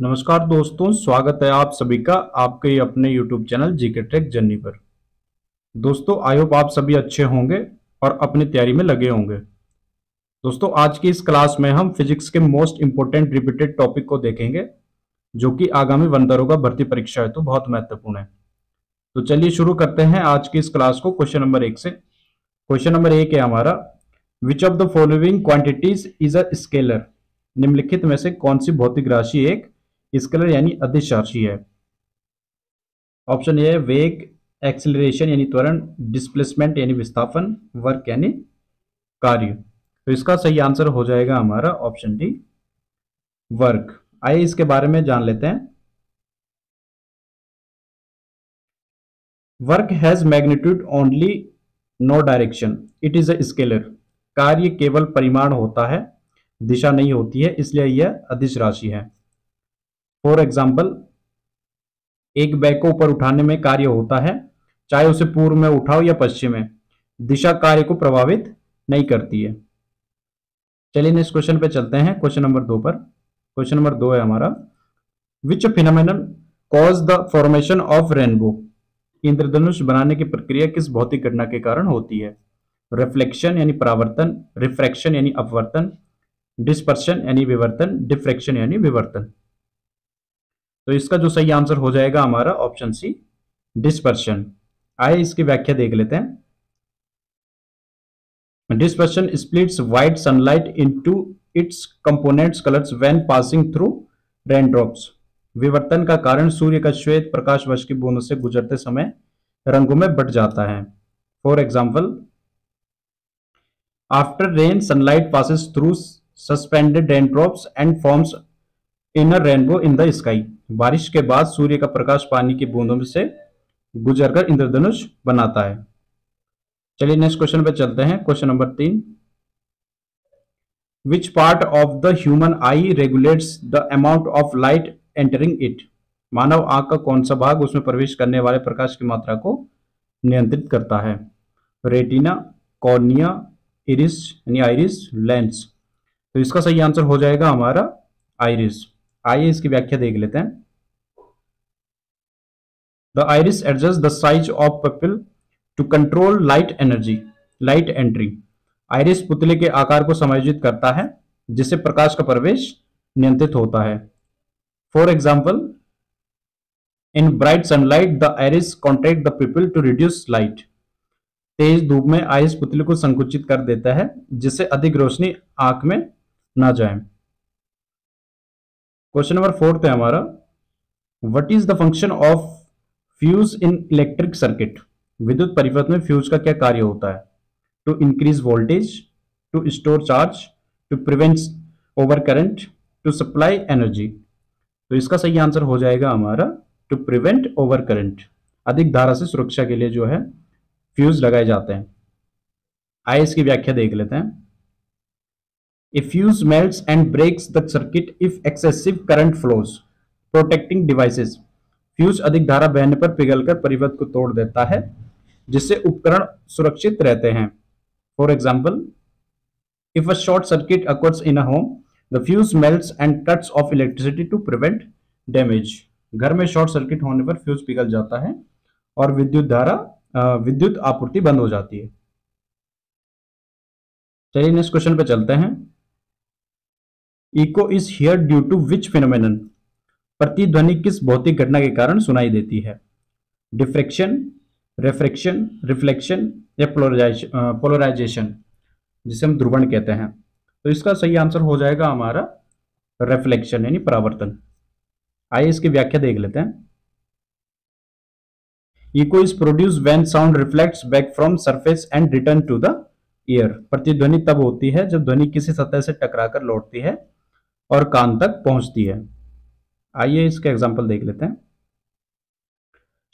नमस्कार दोस्तों, स्वागत है आप सभी का आपके अपने YouTube channel GK track journey पर। दोस्तों, आई होप आप सभी अच्छे होंगे और अपनी तैयारी में लगे होंगे। दोस्तों, आज की इस क्लास में हम फिजिक्स के मोस्ट इंपोर्टेंट रिपीटेड टॉपिक को देखेंगे, जो कि आगामी वन दरोगा भर्ती परीक्षा हेतु बहुत महत्वपूर्ण है। तो चलिए शुरू करते हैं आज की इस क्लास को क्वेश्चन नंबर 1 से। क्वेश्चन नंबर 1 है हमारा, विच of the following quantities is a scalar. निम्नलिखित में से कौन सी भौतिक राशि एक स्केलर यानी अदिश राशि है। ऑप्शन ए है वेग, एक्सेलरेशन यानी त्वरण, डिस्प्लेसमेंट यानी विस्थापन, वर्क यानी कार्य। तो इसका सही आंसर हो जाएगा हमारा ऑप्शन डी, वर्क। आइए इसके बारे में जान लेते हैं। Work has magnitude only, no direction, it is a scalar. कार्य केवल परिमाण होता है, दिशा नहीं होती है, इसलिए यह अदिश राशि है। फॉर एग्जाम्पल, एक बैग को ऊपर उठाने में कार्य होता है, चाहे उसे पूर्व में उठाओ या पश्चिम में, दिशा कार्य को प्रभावित नहीं करती है। चलिए नेक्स्ट क्वेश्चन पे चलते हैं, क्वेश्चन नंबर 2 पर। क्वेश्चन नंबर 2 है हमारा, which phenomenon cause the formation of rainbow. इंद्रधनुष बनाने की प्रक्रिया किस भौतिक घटना के कारण होती है। रिफ्लेक्शन यानी परावर्तन, रिफ्रैक्शन यानी अपवर्तन, डिस्पर्शन यानी विवर्तन, डिफ्रैक्शन यानी विवर्तन। तो इसका जो सही आंसर हो जाएगा हमारा ऑप्शन सी, डिस्पर्शन। आइए इसकी व्याख्या देख लेते हैं। Dispersion splits white sunlight into its components colors when passing through raindrops. विवर्तन का कारण सूर्य का श्वेत प्रकाश वर्ष की बूंदों से गुजरते समय रंगों में बट जाता है। For example, after rain sunlight passes through suspended raindrops and forms in a rainbow in the sky. बारिश के बाद सूर्य का प्रकाश पानी की बूंदों में से गुजरकर इंद्रधनुष बनाता है। चलिए नेक्स्ट क्वेश्चन पे चलते हैं, question number 3। Which part of the human eye regulates the amount of light entering it. मानव आंख का कौन सा भाग उसमें प्रवेश करने वाले प्रकाश की मात्रा को नियंत्रित करता है। रेटिना, कॉर्निया, इरिस यानी आइरिस, लेंस। तो इसका सही आंसर हो जाएगा हमारा आइरिस। आइए इसकी व्याख्या देख लेते हैं। The iris adjust the size of pupil to control light energy, light entry. Iris पुतले के आकार को समायोजित करता है, जिससे प्रकाश का प्रवेश नियंत्रित होता है। For example, in bright sunlight the iris contract the pupil to reduce light. तेज धूप में आइरिस पुतले को संकुचित कर देता है, जिससे अधिक रोशनी आंख में ना जाए। क्वेश्चन नंबर 4 है हमारा, what is the function of fuse in electric circuit. विद्युत परिपथ में फ्यूज का क्या कार्य होता है। To increase voltage, to store charge, to prevent over current, to supply energy. तो इसका सही आंसर हो जाएगा हमारा टू प्रिवेंट ओवर करंट। अधिक धारा से सुरक्षा के लिए जो है फ्यूज लगाए जाते हैं। आइए इसकी व्याख्या देख लेते हैं। A fuse melts and breaks the circuit if excessive current flows, protecting devices. Fuse अधिक धारा बहने पर पिघलकर परिपथ को तोड़ देता है, जिससे उपकरण सुरक्षित रहते हैं। For example, if a short circuit occurs in a home, the fuse melts and cuts off electricity to prevent damage. घर में शॉर्ट सर्किट होने पर फ्यूज पिघल जाता है और विद्युत आपूर्ति बंद हो जाती है। चलिए नेक्स्ट क्वेश्चन पे चलते हैं। Echo is hear due to which phenomenon. प्रतिध्वनि किस भौतिक घटना के कारण सुनाई देती है। डिफ्रेक्शन, रिफ्रैक्शन, रिफ्लेक्शन या पोलराइजेशन, जिसे हम ध्रुवण कहते हैं। तो इसका सही आंसर हो जाएगा हमारा रिफ्लेक्शन यानी परावर्तन। आइए इसकी व्याख्या देख लेते हैं। Echo is produce when sound reflects back from surface and return to the ear. प्रतिध्वनि तब होती है जब ध्वनि किसी सतह से टकराकर लौटती है और कान तक पहुंचती है। आइए इसके एग्जाम्पल देख लेते हैं।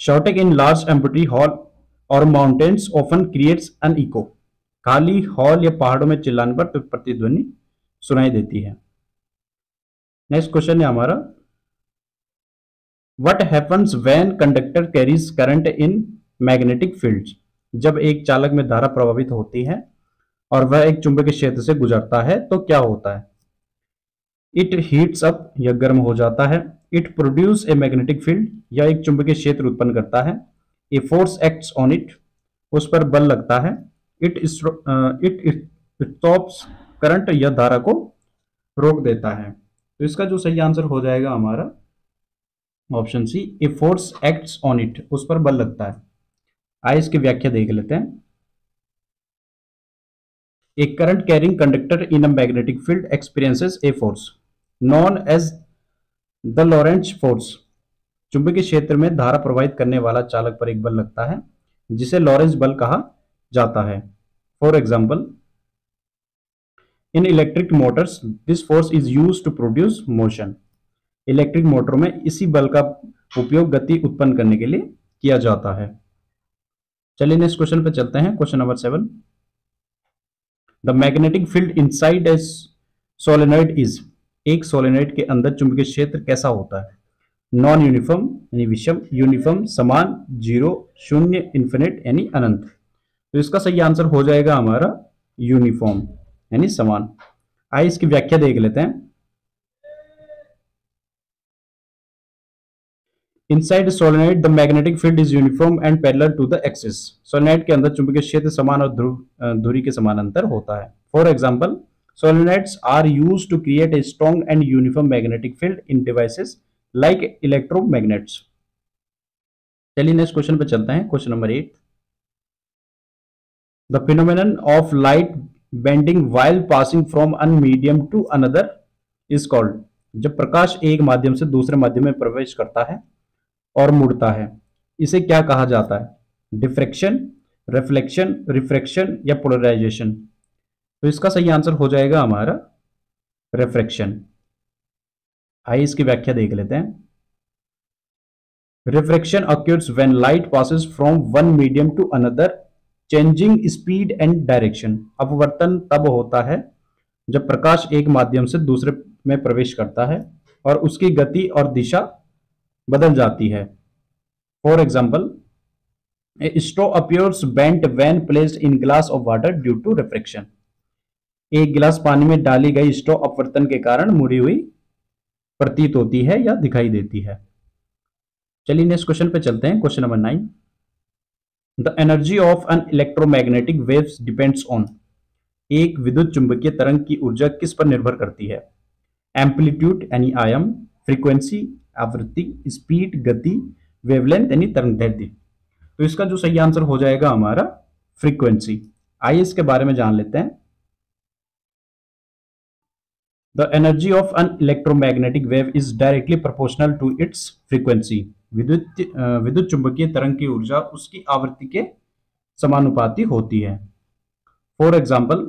Shouting in large empty hall और mountains often creates an echo. खाली हॉल या पहाड़ों में चिल्लाने पर प्रतिध्वनि सुनाई देती है। नेक्स्ट क्वेश्चन है हमारा, what happens when conductor carries current in magnetic fields. जब एक चालक में धारा प्रभावित होती है और वह एक चुंबकीय क्षेत्र से गुजरता है तो क्या होता है। इट हीट्स अप या गर्म हो जाता है। It produce a magnetic field या एक चुंबकीय क्षेत्र उत्पन्न करता है। ए फोर्स एक्ट्स ऑन इट, उस पर बल लगता है। इट इट स्टॉप्स करंट या धारा को रोक देता है। तो इसका जो सही आंसर हो जाएगा हमारा option C, a force acts on it, उस पर बल लगता है। आइए इसकी व्याख्या देख लेते हैं। A current carrying conductor in a magnetic field experiences a force known as the Lorentz force। चुंबकीय क्षेत्र में धारा प्रवाहित करने वाला चालक पर एक बल लगता है जिसे लॉरेंस बल कहा जाता है। For example, in electric motors this force is used to produce motion. Electric मोटरों में इसी बल का उपयोग गति उत्पन्न करने के लिए किया जाता है। चलिए नेक्स्ट क्वेश्चन पे चलते हैं। Question number 7, the magnetic field inside a solenoid is. एक सोलेनॉइड के अंदर चुंबकीय क्षेत्र कैसा होता है? नॉन यूनिफॉर्म यानी विषम, यूनिफॉर्म समान, जीरो शून्य, इन्फिनिट यानी अनंत। तो इसका सही आंसर हो जाएगा हमारा यूनिफॉर्म यानी समान। आइए इसकी व्याख्या देख लेते हैं। Inside solenoid the magnetic field is uniform and parallel to the axis. Solenoid के अंदर चुंबकीय क्षेत्र समान और धुरी के समानांतर होता है। For example, solenoids are used to create a strong and uniform magnetic field in devices like electromagnets। चलिए नेक्स्ट क्वेश्चन पे चलते हैं। Question number 8, the phenomenon of light bending while passing from one medium to another is called। जब प्रकाश एक माध्यम से दूसरे माध्यम में प्रवेश करता है और मुड़ता है, इसे क्या कहा जाता है? डिफ्रैक्शन, रिफ्लेक्शन, रिफ्रैक्शन या पोलराइजेशन। तो इसका सही आंसर हो जाएगा हमारा रिफ्रैक्शन। आइए इसकी व्याख्या देख लेते हैं। Refraction occurs when light passes from one medium to another changing speed and direction। अपवर्तन तब होता है जब प्रकाश एक माध्यम से दूसरे में प्रवेश करता है और उसकी गति और दिशा बदल जाती है। For example, A straw appears bent when placed in glass of water due to refraction। एक गिलास पानी में डाली गई स्ट्रॉ अपवर्तन के कारण मुड़ी हुई प्रतीत होती है या दिखाई देती है। चलिए नेक्स्ट क्वेश्चन पे चलते हैं। Question number 9, the energy of an electromagnetic waves depends on. एक विद्युत चुंबकीय तरंग की ऊर्जा किस पर निर्भर करती है? एम्पलीट्यूड यानी आयाम, फ्रीक्वेंसी आवृत्ति, स्पीड गति, वेवलेंथ यानी तरंगदैर्ध्य। तो इसका जो सही आंसर हो जाएगा हमारा फ्रीक्वेंसी। आइए इसके बारे में जान लेते हैं। The energy of an electromagnetic wave is directly proportional to its frequency। विद्युत चुंबकीय तरंग की ऊर्जा उसकी आवृत्ति के समानुपाती होती है। For example,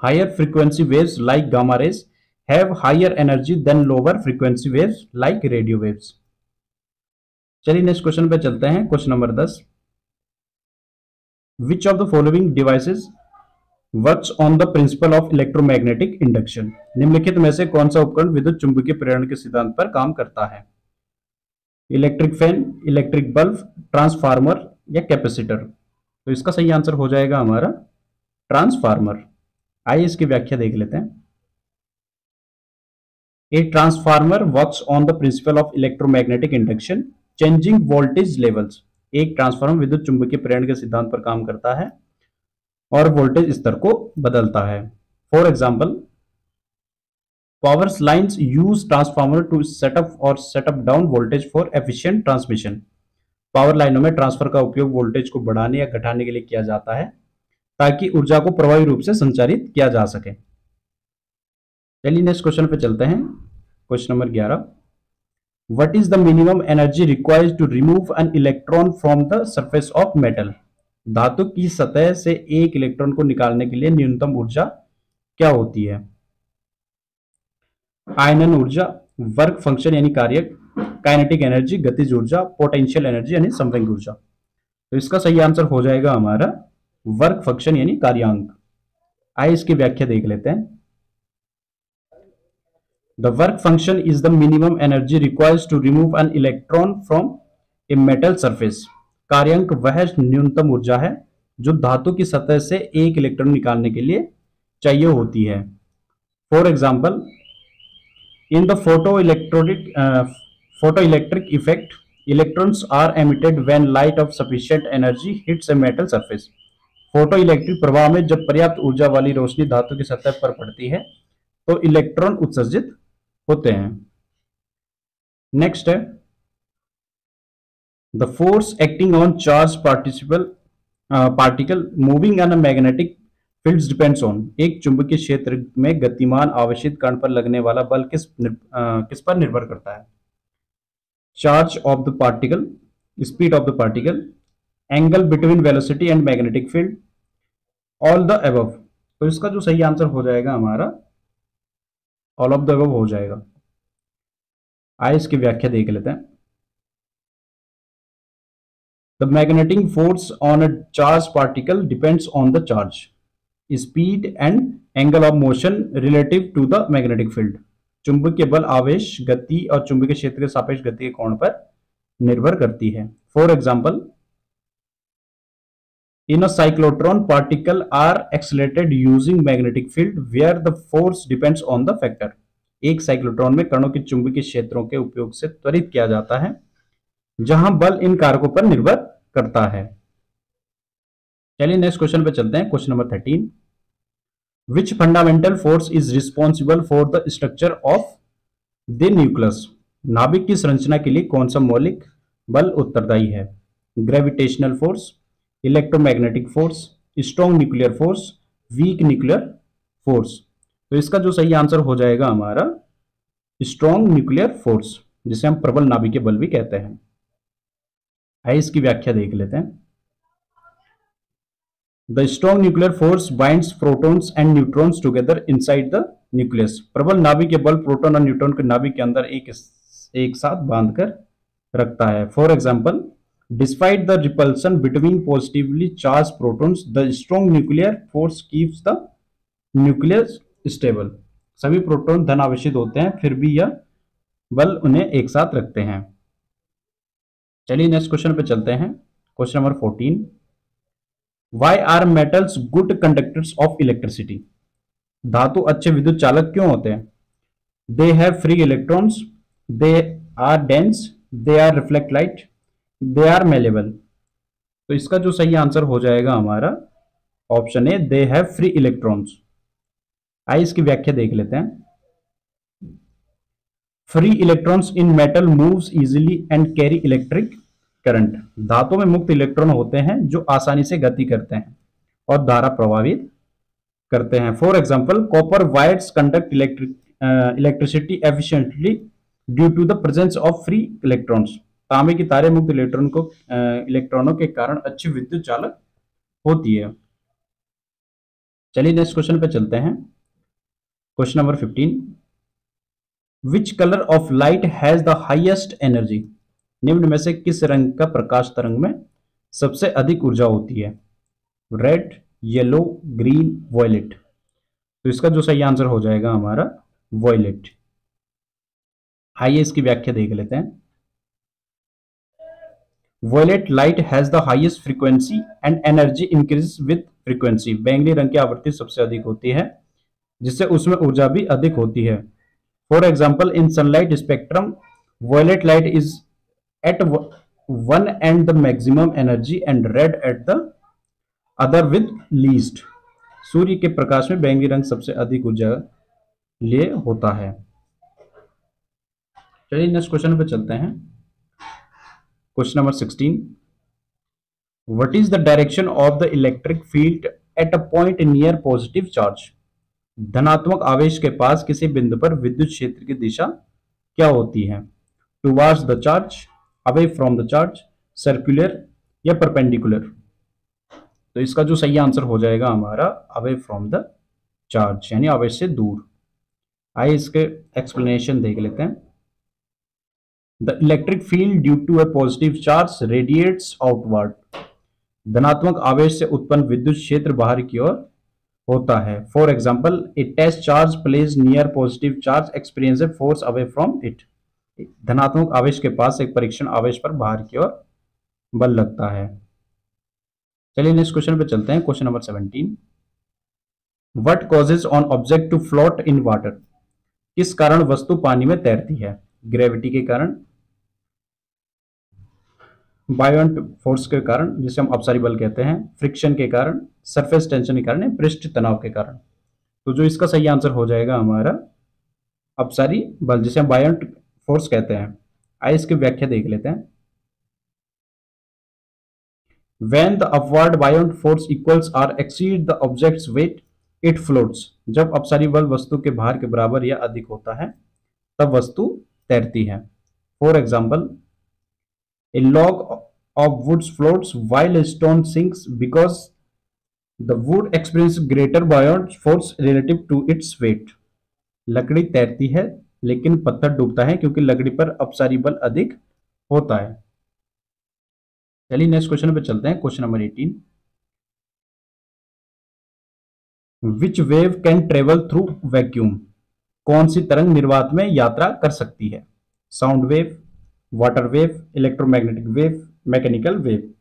higher frequency waves like gamma rays have higher energy than lower frequency waves like radio waves. चलिए नेक्स्ट क्वेश्चन पे चलते हैं। Question number 10, which of the following devices works on the principle of electromagnetic induction. निम्नलिखित में से कौन सा उपकरण विद्युत चुंबकीय प्रेरण के सिद्धांत पर काम करता है? Electric fan, electric bulb, transformer या कैपेसिटर। तो इसका सही आंसर हो जाएगा हमारा ट्रांसफार्मर। आइए इसकी व्याख्या देख लेते हैं। A transformer works on the principle of electromagnetic induction changing voltage levels. एक ट्रांसफार्मर विद्युत चुंबकीय प्रेरण के सिद्धांत पर काम करता है और वोल्टेज स्तर को बदलता है। For example, power lines use transformer to setup और setup down voltage for efficient transmission. Power लाइनों में ट्रांसफर का उपयोग वोल्टेज को बढ़ाने या घटाने के लिए किया जाता है ताकि ऊर्जा को प्रभावी रूप से संचारित किया जा सके। चलिए नेक्स्ट क्वेश्चन पे चलते हैं। Question number 11, what is the minimum energy required to remove an electron from the surface of metal. धातु की सतह से एक इलेक्ट्रॉन को निकालने के लिए न्यूनतम ऊर्जा क्या होती है? आयनन ऊर्जा, वर्क फंक्शन यानी कार्य, काइनेटिक एनर्जी गतिज ऊर्जा, पोटेंशियल एनर्जी यानी संवेग ऊर्जा। तो इसका सही आंसर हो जाएगा हमारा वर्क फंक्शन यानी कार्यांक। आइए इसकी व्याख्या देख लेते हैं। The work function is the minimum energy required to remove an electron from a metal surface. कार्यांक वह न्यूनतम ऊर्जा है जो धातु की सतह से एक इलेक्ट्रॉन निकालने के लिए चाहिए होती है। For example, In the photoelectric effect, electrons are emitted when light of sufficient energy hits a metal surface. Photo electric प्रभाव में जब पर्याप्त ऊर्जा वाली रोशनी धातु की सतह पर पड़ती है तो इलेक्ट्रॉन उत्सर्जित होते हैं। नेक्स्ट है the force acting on charge particle moving on a magnetic fields depends on. एक चुंबकीय क्षेत्र में गतिमान आवेशित कण पर लगने वाला बल किस पर निर्भर करता है? Charge of the particle, speed of the particle, angle between velocity and magnetic field, all the above. तो इसका जो सही आंसर हो जाएगा हमारा ऑल ऑफ द अबव हो जाएगा। आइए इसकी व्याख्या देख लेते हैं। The magnetic force on a charge particle depends on the charge, speed and angle of motion relative to the magnetic field. चुंबकीय बल आवेश, गति और चुंबकीय क्षेत्र के सापेक्ष गति के कोण पर निर्भर करती है। For example, in a cyclotron particle are accelerated using magnetic field where the force depends on the factor। एक साइक्लोट्रॉन में कणों के चुंबकीय क्षेत्रों के उपयोग से त्वरित किया जाता है जहां बल इन कारकों पर निर्भर करता है। चलिए नेक्स्ट क्वेश्चन पे चलते हैं। Question number 13, which fundamental force is responsible for the structure of the nucleus. नाभिक की संरचना के लिए कौन सा मौलिक बल उत्तरदायी है? Gravitational force, electromagnetic force, strong nuclear force, weak nuclear force. तो इसका जो सही आंसर हो जाएगा हमारा स्ट्रॉन्ग न्यूक्लियर फोर्स, जिसे हम प्रबल नाभिकीय बल भी कहते हैं। आइए इसकी व्याख्या देख लेते हैं। The strong nuclear force binds protons and neutrons together inside the nucleus. प्रबल नाभिकीय बल प्रोटॉन और न्यूट्रॉन के नाभिक के अंदर एक साथ बांधकर रखता है। For example, despite the repulsion between positively charged protons, the strong nuclear force keeps the nucleus stable। सभी प्रोटॉन धन आवेशित होते हैं फिर भी यह बल उन्हें एक साथ रखते हैं। चलिए नेक्स्ट क्वेश्चन पे चलते हैं। Question number 14, why are metals good conductors of electricity। धातु अच्छे विद्युत चालक क्यों होते हैं? they have free electrons, they are dense, they are reflect light, they are malleable. तो इसका जो सही आंसर हो जाएगा हमारा option A, they have free electrons. आइए इसकी व्याख्या देख लेते हैं। Free electrons in metal moves easily and carry electric current. धातु में मुक्त इलेक्ट्रॉन होते हैं जो आसानी से गति करते हैं और धारा प्रवाहित करते हैं। For example, copper wires conduct electricity efficiently due to the presence of free electrons. तांबे की तारें मुक्त इलेक्ट्रॉनों के कारण अच्छी विद्युत चालक होती है। चलिए नेक्स्ट क्वेश्चन पे चलते हैं। Question number 15, which colour of light has the highest energy. निम्न में से किस रंग का प्रकाश तरंग में सबसे अधिक ऊर्जा होती है? Red, yellow, green, violet. तो इसका जो सही आंसर हो जाएगा हमारा वॉयलेट। आइए इसकी व्याख्या देख लेते हैं। Violet light has the highest frequency and energy increases with frequency। बैंगनी रंग की आवृत्ति सबसे अधिक होती है जिससे उसमें ऊर्जा भी अधिक होती है। For example, in sunlight spectrum violet light is at one end the maximum energy and red at the other with least। सूर्य के प्रकाश में बैंगनी रंग सबसे अधिक ऊर्जा लिए होता है। चलिए नेक्स्ट क्वेश्चन पे चलते हैं। Question number 16, what is the direction of the electric field at a point near positive charge. धनात्मक आवेश के पास किसी बिंदु पर विद्युत क्षेत्र की दिशा क्या होती है? Towards the charge, away from the charge, circular या परपेंडिकुलर। तो इसका जो सही आंसर हो जाएगा हमारा अवे फ्रॉम द चार्ज, यानी आवेश से दूर। आइए इसके एक्सप्लेनेशन देख लेते हैं। The electric field due to a positive charge radiates outward। धनात्मक आवेश से उत्पन्न विद्युत क्षेत्र बाहर की ओर होता है। For example, a test charge place near positive charge experience force away from it. धनात्मक आवेश के पास एक परीक्षण आवेश पर बाहर की ओर बल लगता है। चलिए नेक्स्ट क्वेश्चन पे चलते हैं। Question number 17, what causes on object to float in water. किस कारण वस्तु पानी में तैरती है? ग्रेविटी के कारण, बायोंट फोर्स के कारण जिसे हम अपसारी बल कहते हैं, फ्रिक्शन के कारण, सरफेस टेंशन के कारण, पृष्ठ तनाव के कारण। तो जो इसका सही आंसर हो जाएगा हमारा अपसारी बल जिसे हम बायोंट फोर्स कहते हैं। आइए इसकी व्याख्या देख लेते हैं। When the upward buoyant force equals or exceed the object's weight, it floats. जब अपसारी बल वस्तु के भार के बराबर या अधिक होता है तब वस्तु तैरती है। For example, a log of wood floats while a stone sinks because the wood experiences greater buoyant force relative to its weight. लकड़ी तैरती है लेकिन पत्थर डूबता है क्योंकि लकड़ी पर अपसारी बल अधिक होता है। चलिए नेक्स्ट क्वेश्चन पे चलते हैं। Question number 18, which wave can travel through vacuum? कौन सी तरंग निर्वात में यात्रा कर सकती है? Sound wave, water wave, electromagnetic wave, mechanical wave.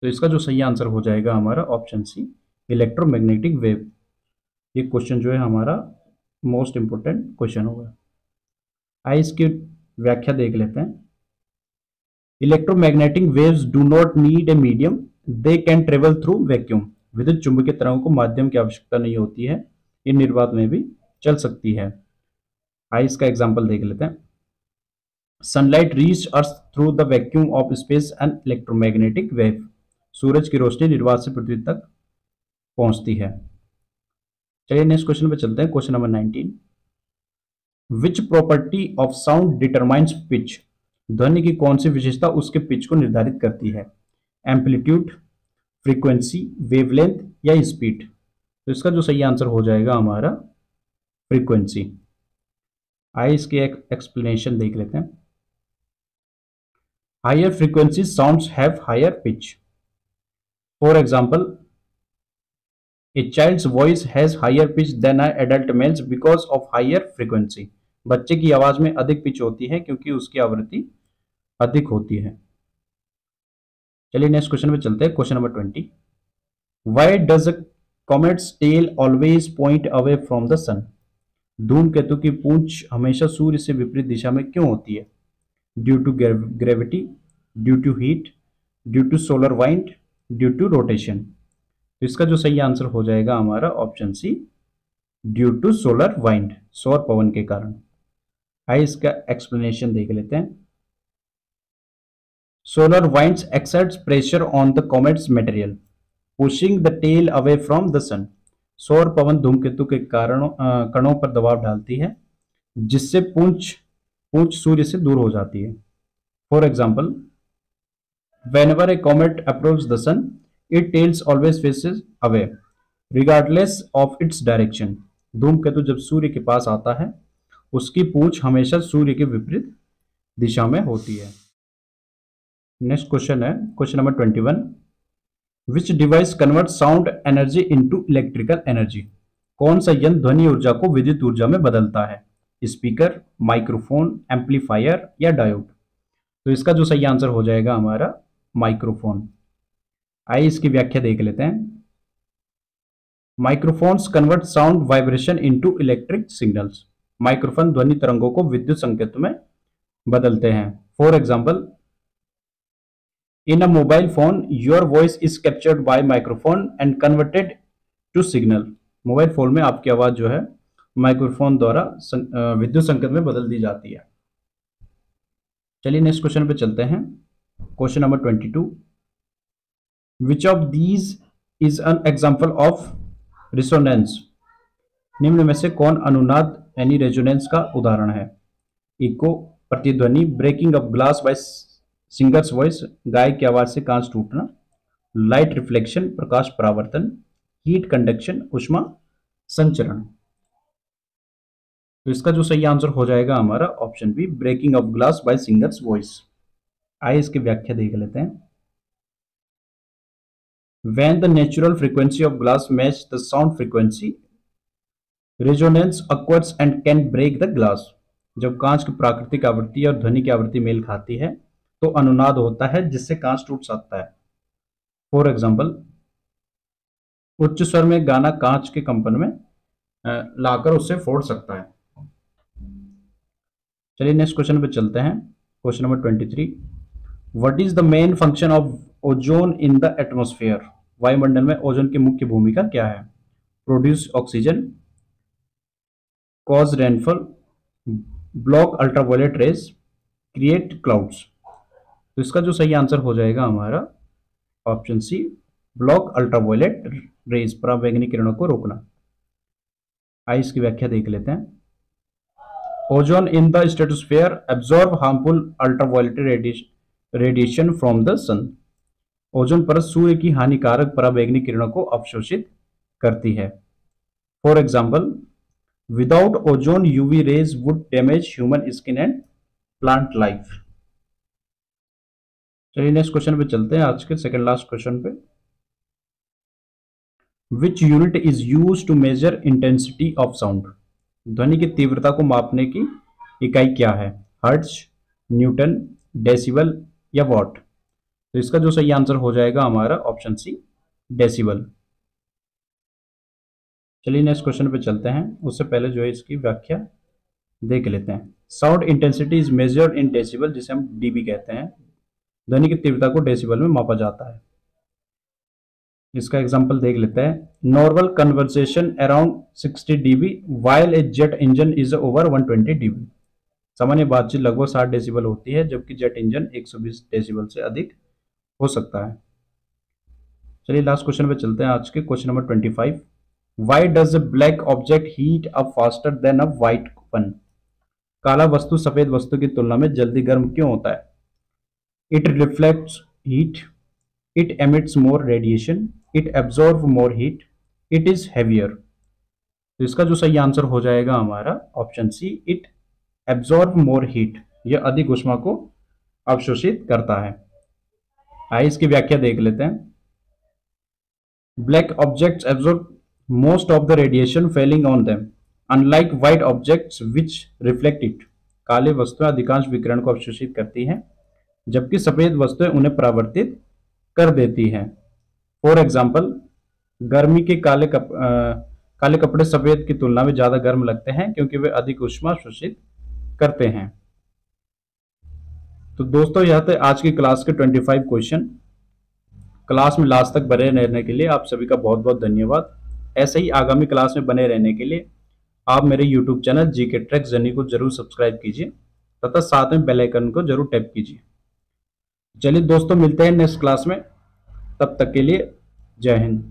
तो इसका जो सही आंसर हो जाएगा हमारा ऑप्शन सी, इलेक्ट्रोमैग्नेटिक वेव। ये क्वेश्चन जो है हमारा मोस्ट इंपोर्टेंट क्वेश्चन होगा। आइए इसकी व्याख्या देख लेते हैं। Electromagnetic waves do not need a medium, they can travel through vacuum. विद्युत चुंबकीय तरंगों को माध्यम की आवश्यकता नहीं होती है, ये निर्वात में भी चल सकती है। आइए इसका एग्जाम्पल देख लेते हैं। Sunlight reach earth through the vacuum of space and electromagnetic wave. सूरज की रोशनी निर्वात से पृथ्वी तक पहुंचती है। चलिए नेक्स्ट क्वेश्चन पे चलते हैं। Question number 19, which property of sound determines pitch? ध्वनि की कौन सी विशेषता उसके पिच को निर्धारित करती है? एम्पलीट्यूड, फ्रीक्वेंसी, वेवलेंथ या स्पीड? तो इसका जो सही आंसर हो जाएगा हमारा फ्रीक्वेंसी। आइए इसके एक एक्सप्लेनेशन देख लेते हैं। Higher frequency sounds have higher pitch. For example, a child's voice has higher pitch than a adult males because of higher frequency. बच्चे की आवाज में अधिक पिच होती है क्योंकि उसकी आवृत्ति अधिक होती है। चलिए नेक्स्ट क्वेश्चन पे चलते हैं। Question number 20, why does a comet's tail always point away from the sun? धूमकेतु की पूंछ हमेशा सूर्य से विपरीत दिशा में क्यों होती है? Due to gravity, due to heat, due to solar wind, due to rotation. तो इसका जो सही आंसर हो जाएगा हमारा option C, due to solar wind, सौर पवन के कारण। आइए इसका एक्सप्लेनेशन देख लेते हैं। Solar winds exerts pressure on the comet's material pushing the tail away from the sun. सौर पवन धूमकेतु के कारण कणों पर दबाव डालती है जिससे पूंछ सूर्य से दूर हो जाती है। For example, whenever a comet approaches the sun, its tail always faces away, regardless of its direction. धूमकेतु जब सूर्य के पास आता है उसकी पूंछ हमेशा सूर्य के विपरीत दिशा में होती है। नेक्स्ट क्वेश्चन है क्वेश्चन नंबर 21, विच device convert sound energy into electrical energy? कौन सा यंत्र ध्वनि ऊर्जा को विद्युत ऊर्जा में बदलता है? स्पीकर, माइक्रोफोन, एम्पलीफायर या डायोड? तो इसका जो सही आंसर हो जाएगा हमारा माइक्रोफोन। आइए इसकी व्याख्या देख लेते हैं। Microphones convert sound vibration into electric signals. Microphone ध्वनि तरंगों को विद्युत संकेतों में बदलते हैं। For example, in a mobile phone your voice is captured by microphone and converted to signal. Mobile phone में आपकी आवाज जो है माइक्रोफोन द्वारा विद्युत संकेत में बदल दी जाती है। चलिए नेक्स्ट क्वेश्चन पे चलते हैं। Question number 22, which of these is an example of resonance? निम्न में से कौन अनुनाद यानी रेजोनेंस का उदाहरण है? इको, प्रतिध्वनि, breaking of glass by singer's voice, गायक की आवाज से कांच टूटना, लाइट रिफ्लेक्शन, प्रकाश परावर्तन, हीट कंडक्शन, ऊष्मा संचरण। तो इसका जो सही आंसर हो जाएगा हमारा option B, breaking of glass by singer's voice. आइए इसकी व्याख्या देख लेते हैं। When the natural frequency of glass matches the sound frequency, resonance occurs and can break the glass. जब कांच की प्राकृतिक आवृत्ति और ध्वनि की आवृत्ति मेल खाती है तो अनुनाद होता है जिससे कांच टूट सकता है। फॉर एग्जाम्पल, उच्च स्वर में गाना कांच के कंपन में लाकर उसे फोड़ सकता है। चलिए नेक्स्ट क्वेश्चन पे चलते हैं। Question number 23, what is the main function of ozone in the atmosphere? वायुमंडल में ओजोन की मुख्य भूमिका क्या है? Produce oxygen, cause rainfall, block ultraviolet rays, create clouds. तो इसका जो सही आंसर हो जाएगा हमारा option C, block ultraviolet rays, पराबैंगनी किरणों को रोकना। आइए इसकी व्याख्या देख लेते हैं। Ozone in the stratosphere absorb harmful ultraviolet radiation from the sun. Ozone परत सूर्य की हानिकारक पराबैंगनी किरणों को अवशोषित करती है। For example, without ozone UV rays would damage human skin and plant life. चलिए नेक्स्ट क्वेश्चन पे चलते हैं, आज के सेकंड लास्ट क्वेश्चन पे। Which unit is use to measure intensity of sound? ध्वनि की तीव्रता को मापने की इकाई क्या है? हर्ट्ज, न्यूटन, डेसिबल या वॉट? तो इसका जो सही आंसर हो जाएगा हमारा ऑप्शन सी, डेसिबल। चलिए नेक्स्ट क्वेश्चन पे चलते हैं, उससे पहले जो है इसकी व्याख्या देख लेते हैं। Sound intensity is measured in decibel, जिसे हम डीबी कहते हैं। ध्वनि की तीव्रता को डेसिबल में मापा जाता है। इसका एग्जांपल देख लेते हैं। Normal conversation around 60 dB while a jet engine is over 120 dB. सामान्य बातचीत लगभग 60 डेसिबल होती है, जबकि जेट इंजन 120 डेसिबल से अधिक हो सकता है। चलिए लास्ट क्वेश्चन पे चलते हैं, आज के question number 25। Why does a black object heat up faster than a white one? काला वस्तु सफेद वस्तु की तुलना में जल्दी गर्म क्यों होता है? It reflects heat, it emits more radiation, it absorbs more heat, it is heavier। तो इसका जो सही आंसर हो जाएगा हमारा option C, it absorb more heat. यह अधिक ऊष्मा को अवशोषित करता है। आइए इसकी व्याख्या देख लेते हैं। Black objects absorb most of the radiation falling on them, unlike white objects which reflect it. काले वस्तुएं अधिकांश विकिरण को अवशोषित करती हैं, जबकि सफेद वस्तुएं उन्हें परावर्तित कर देती हैं। फॉर एग्जाम्पल, गर्मी के काले कपड़े सफेद की तुलना में ज्यादा गर्म लगते हैं, क्योंकि वे अधिक ऊष्मा शोषित करते हैं। तो दोस्तों, यह थे आज की क्लास के 25 क्वेश्चन। क्लास में लास्ट तक बने रहने के लिए आप सभी का बहुत बहुत धन्यवाद। ऐसे ही आगामी क्लास में बने रहने के लिए आप मेरे YouTube channel GK tracks journey को जरूर सब्सक्राइब कीजिए तथा साथ में बेल आइकन को जरूर टैप कीजिए। चलिए दोस्तों, मिलते हैं नेक्स्ट क्लास में। तब तक के लिए जय हिंद।